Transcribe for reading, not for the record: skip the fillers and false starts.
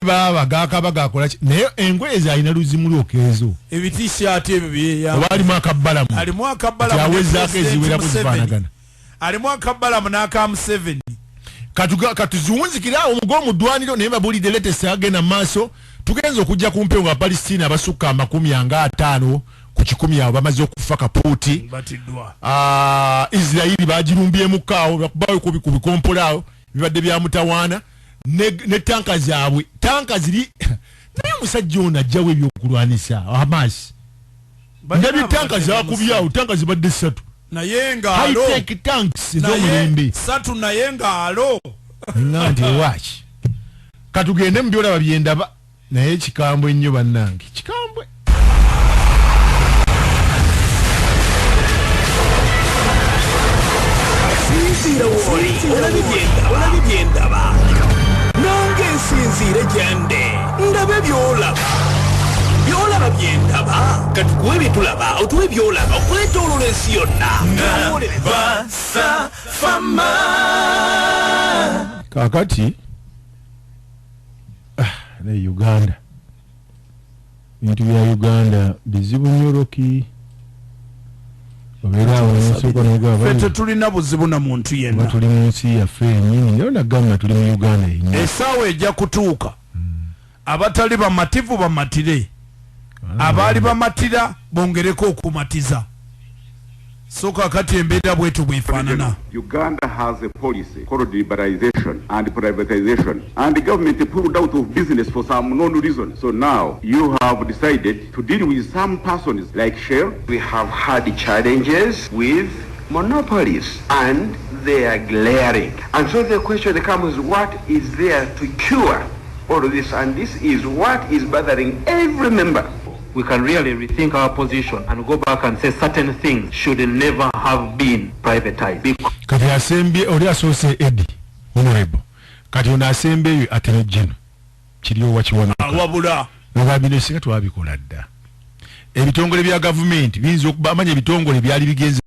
baba gakaba gakola naye engoye alina luzimulyokeezo ebitishati ebyo bye wali mwaka balamu ali mwaka balamu yawezaako eziwera kuzifaanagana ali mwaka balamu n'aka 7 katuziwunzikira omugo mu ddwaniro naye babulidde letesi agenda maaso tugenza okujja ku mpewo nga Palestina abasukka 50 ku 100 abo bamaze okufa kapuuti Israeli bagirumbyemu kaawo bakubayo ku bikompolaawo bibadde bya mutawaana ne tanka zaabwe tanka ziri naye omusajja ono ajjawo ebyokulwanisa Hamas ndabi tanka zaakubyawo tanka zibadde 3 naye nga alo high-tech tanks ez'omulembe 3 naye nga alo nganti waki katugende mu Byolaba Byendaba naye kikambwe nnyo bannange kikambwe sinzira woli olabi Byendaba nange nsinzire gyende ndabe Byolaba Byendaba kati kuwe bitulaba otuwe Byolaba okwetoolola ensi yonna fama kakati ne Uganda bintu bya Uganda bizibu nyoroki fete tulina buzibu na muntu yenna tuli mu nsi yaffe ennyini naye nagamba tuli mu Uganda yennyini essaawa ejja kutuuka abatali bamativu bamatire abaali bamatira bongereko okumatiza so kakati embeera bwetu bwefaanana. Uganda has a policy called liberalization and privatization, and the government pulled out of business for some known reason. So now you have decided to deal with some persons like Shell. We have had challenges with monopolies and they are glaring. And so the question becomes, what is there to cure all of this? And this is what is bothering every member. We can really rethink our position and go back and say certain things should never have been privatized. Kati asembye oli asose Edi honorable kati ona asembye atene jeno kiriyo wakiwona wabula ngabine singa twabikola dda ebitongole bya government binzo okubamanya ebitongole byali bigenze